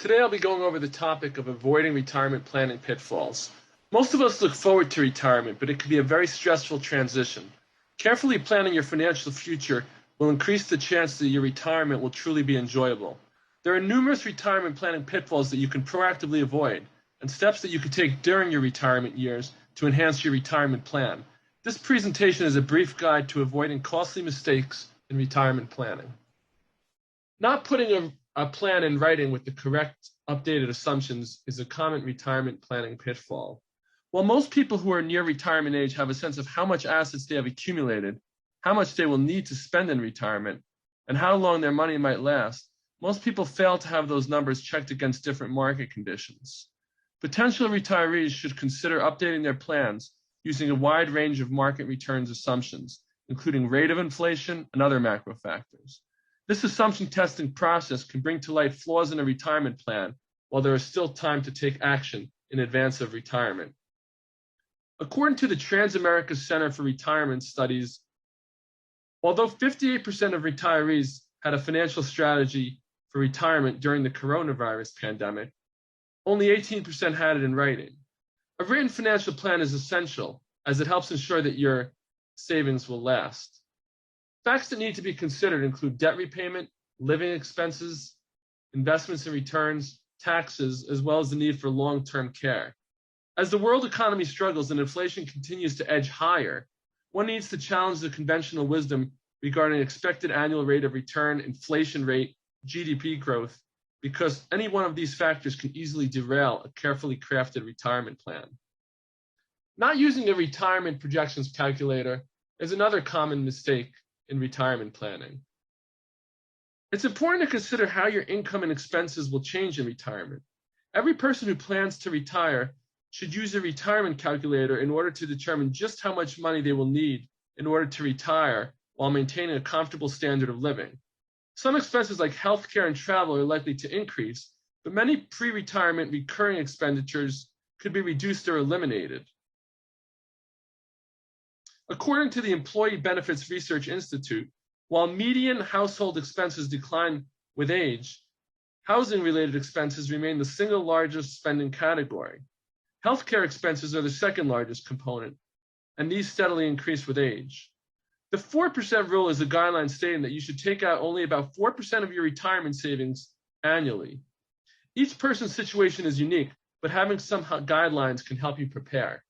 Today I'll be going over the topic of avoiding retirement planning pitfalls. Most of us look forward to retirement, but it can be a very stressful transition. Carefully planning your financial future will increase the chance that your retirement will truly be enjoyable. There are numerous retirement planning pitfalls that you can proactively avoid, and steps that you can take during your retirement years to enhance your retirement plan. This presentation is a brief guide to avoiding costly mistakes in retirement planning. Not putting a plan in writing with the correct updated assumptions is a common retirement planning pitfall. While most people who are near retirement age have a sense of how much assets they have accumulated, how much they will need to spend in retirement, and how long their money might last, most people fail to have those numbers checked against different market conditions. Potential retirees should consider updating their plans using a wide range of market returns assumptions, including rate of inflation and other macro factors. This assumption testing process can bring to light flaws in a retirement plan while there is still time to take action in advance of retirement. According to the Trans-America Center for Retirement Studies, although 58% of retirees had a financial strategy for retirement during the coronavirus pandemic, only 18% had it in writing. A written financial plan is essential as it helps ensure that your savings will last. Facts that need to be considered include debt repayment, living expenses, investments and returns, taxes, as well as the need for long-term care. As the world economy struggles and inflation continues to edge higher, one needs to challenge the conventional wisdom regarding expected annual rate of return, inflation rate, GDP growth, because any one of these factors can easily derail a carefully crafted retirement plan. Not using a retirement projections calculator is another common mistake in retirement planning. It's important to consider how your income and expenses will change in retirement. Every person who plans to retire should use a retirement calculator in order to determine just how much money they will need in order to retire while maintaining a comfortable standard of living. Some expenses like healthcare and travel are likely to increase, but many pre-retirement recurring expenditures could be reduced or eliminated. According to the Employee Benefits Research Institute, while median household expenses decline with age, housing-related expenses remain the single largest spending category. Healthcare expenses are the second largest component, and these steadily increase with age. The 4% rule is a guideline stating that you should take out only about 4% of your retirement savings annually. Each person's situation is unique, but having some guidelines can help you prepare.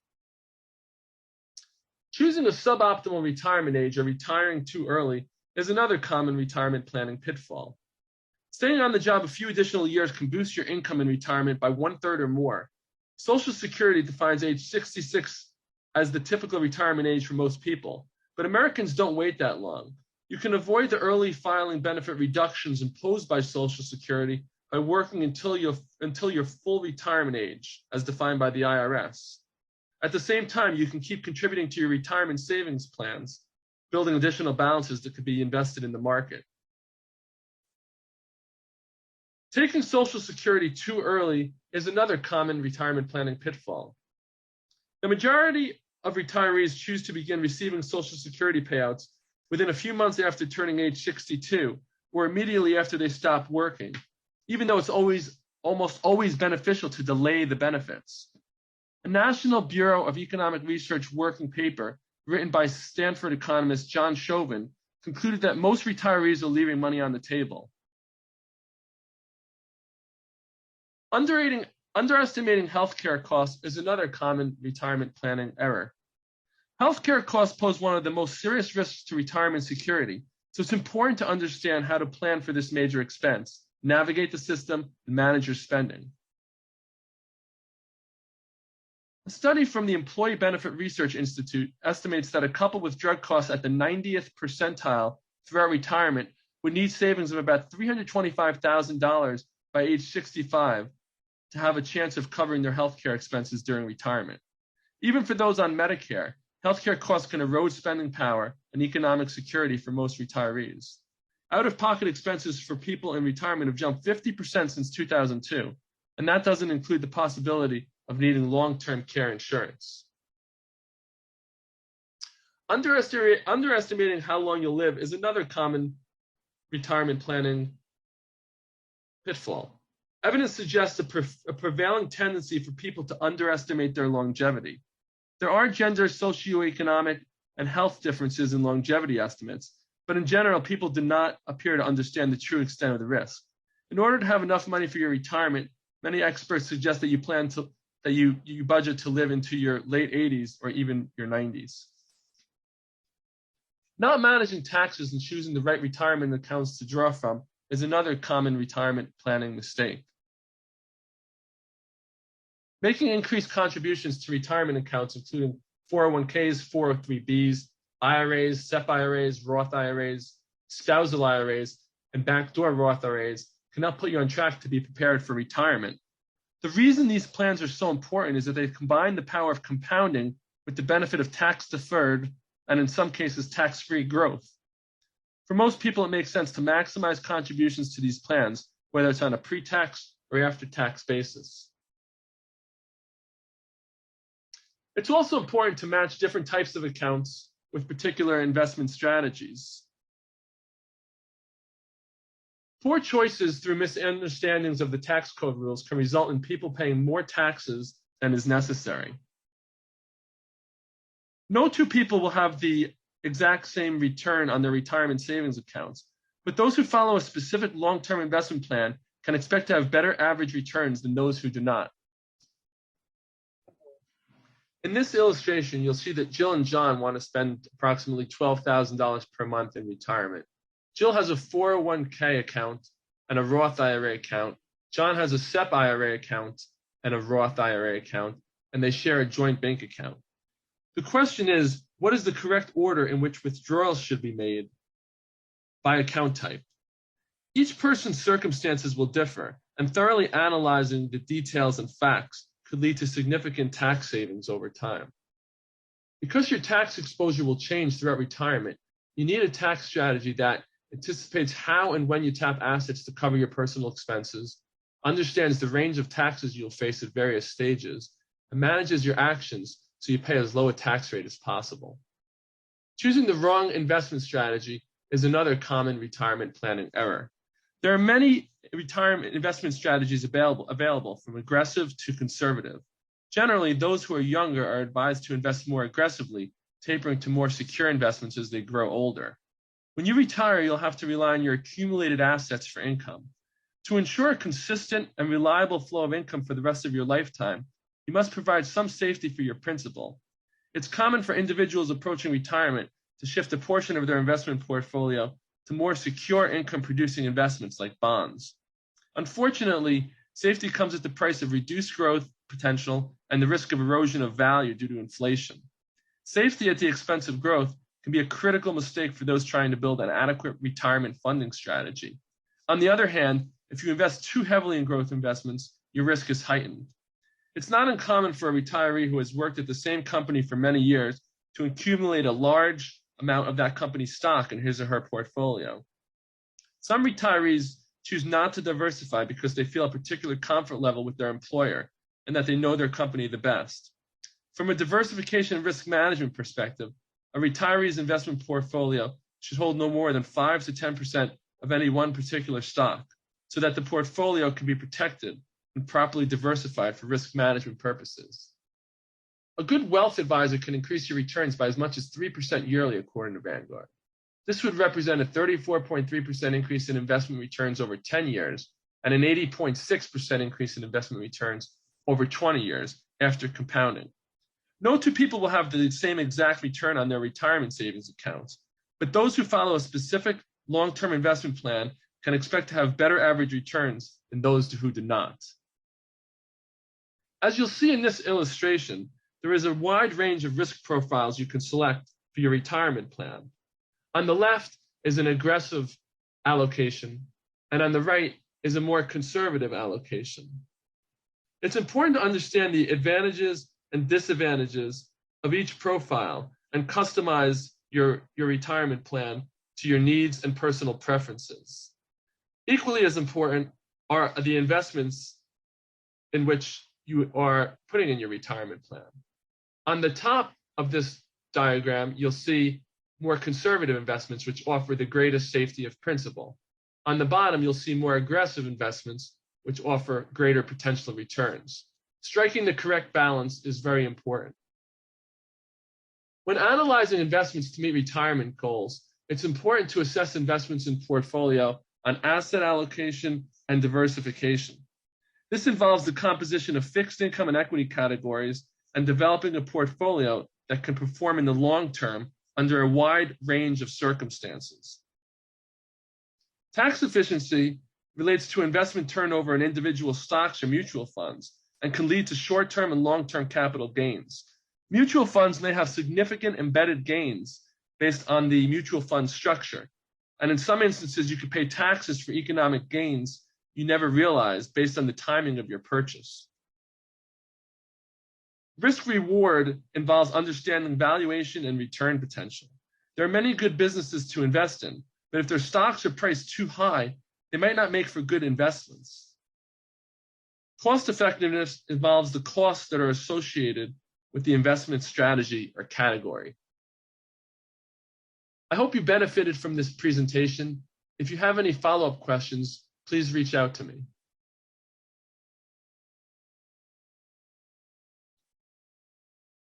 Choosing a suboptimal retirement age or retiring too early is another common retirement planning pitfall. Staying on the job a few additional years can boost your income in retirement by 1/3 or more. Social Security defines age 66 as the typical retirement age for most people, but Americans don't wait that long. You can avoid the early filing benefit reductions imposed by Social Security by working until your full retirement age, as defined by the IRS. At the same time, you can keep contributing to your retirement savings plans, building additional balances that could be invested in the market. Taking Social Security too early is another common retirement planning pitfall. The majority of retirees choose to begin receiving Social Security payouts within a few months after turning age 62 or immediately after they stop working, even though it's almost always beneficial to delay the benefits. A National Bureau of Economic Research working paper written by Stanford economist John Chauvin concluded that most retirees are leaving money on the table. Underestimating healthcare costs is another common retirement planning error. Healthcare costs pose one of the most serious risks to retirement security, so it's important to understand how to plan for this major expense, navigate the system, and manage your spending. A study from the Employee Benefit Research Institute estimates that a couple with drug costs at the 90th percentile throughout retirement would need savings of about $325,000 by age 65 to have a chance of covering their healthcare expenses during retirement. Even for those on Medicare, healthcare costs can erode spending power and economic security for most retirees. Out-of-pocket expenses for people in retirement have jumped 50% since 2002, and that doesn't include the possibility of needing long-term care insurance. Underestimating how long you'll live is another common retirement planning pitfall. Evidence suggests a prevailing tendency for people to underestimate their longevity. There are gender, socioeconomic, and health differences in longevity estimates, but in general, people do not appear to understand the true extent of the risk. In order to have enough money for your retirement, many experts suggest that you budget to live into your late 80s or even your 90s. Not managing taxes and choosing the right retirement accounts to draw from is another common retirement planning mistake. Making increased contributions to retirement accounts, including 401ks, 403bs, IRAs, SEP IRAs, Roth IRAs, spousal IRAs, and backdoor Roth IRAs, can help put you on track to be prepared for retirement. The reason these plans are so important is that they combine the power of compounding with the benefit of tax-deferred and in some cases tax-free growth. For most people, it makes sense to maximize contributions to these plans, whether it's on a pre-tax or after-tax basis. It's also important to match different types of accounts with particular investment strategies. Poor choices through misunderstandings of the tax code rules can result in people paying more taxes than is necessary. No two people will have the exact same return on their retirement savings accounts, but those who follow a specific long-term investment plan can expect to have better average returns than those who do not. In this illustration, you'll see that Jill and John want to spend approximately $12,000 per month in retirement. Jill has a 401k account and a Roth IRA account. John has a SEP IRA account and a Roth IRA account, and they share a joint bank account. The question is, what is the correct order in which withdrawals should be made by account type? Each person's circumstances will differ, and thoroughly analyzing the details and facts could lead to significant tax savings over time. Because your tax exposure will change throughout retirement, you need a tax strategy that anticipates how and when you tap assets to cover your personal expenses, understands the range of taxes you'll face at various stages, and manages your actions so you pay as low a tax rate as possible. Choosing the wrong investment strategy is another common retirement planning error. There are many retirement investment strategies available from aggressive to conservative. Generally, those who are younger are advised to invest more aggressively, tapering to more secure investments as they grow older. When you retire, you'll have to rely on your accumulated assets for income. To ensure a consistent and reliable flow of income for the rest of your lifetime, you must provide some safety for your principal. It's common for individuals approaching retirement to shift a portion of their investment portfolio to more secure income-producing investments like bonds. Unfortunately, safety comes at the price of reduced growth potential and the risk of erosion of value due to inflation. Safety at the expense of growth can be a critical mistake for those trying to build an adequate retirement funding strategy. On the other hand, if you invest too heavily in growth investments, your risk is heightened. It's not uncommon for a retiree who has worked at the same company for many years to accumulate a large amount of that company's stock in his or her portfolio. Some retirees choose not to diversify because they feel a particular comfort level with their employer and that they know their company the best. From a diversification and risk management perspective, a retiree's investment portfolio should hold no more than 5 to 10% of any one particular stock, so that the portfolio can be protected and properly diversified for risk management purposes. A good wealth advisor can increase your returns by as much as 3% yearly, according to Vanguard. This would represent a 34.3% increase in investment returns over 10 years and an 80.6% increase in investment returns over 20 years after compounding. No two people will have the same exact return on their retirement savings accounts, but those who follow a specific long-term investment plan can expect to have better average returns than those who do not. As you'll see in this illustration, there is a wide range of risk profiles you can select for your retirement plan. On the left is an aggressive allocation, and on the right is a more conservative allocation. It's important to understand the advantages and disadvantages of each profile and customize your retirement plan to your needs and personal preferences. Equally as important are the investments in which you are putting in your retirement plan. On the top of this diagram, you'll see more conservative investments, which offer the greatest safety of principal. On the bottom, you'll see more aggressive investments, which offer greater potential returns. Striking the correct balance is very important. When analyzing investments to meet retirement goals, it's important to assess investments in portfolio on asset allocation and diversification. This involves the composition of fixed income and equity categories and developing a portfolio that can perform in the long term under a wide range of circumstances. Tax efficiency relates to investment turnover in individual stocks or mutual funds and can lead to short-term and long-term capital gains. Mutual funds may have significant embedded gains based on the mutual fund structure. And in some instances, you could pay taxes for economic gains you never realized based on the timing of your purchase. Risk reward involves understanding valuation and return potential. There are many good businesses to invest in, but if their stocks are priced too high, they might not make for good investments. Cost effectiveness involves the costs that are associated with the investment strategy or category. I hope you benefited from this presentation. If you have any follow-up questions, please reach out to me.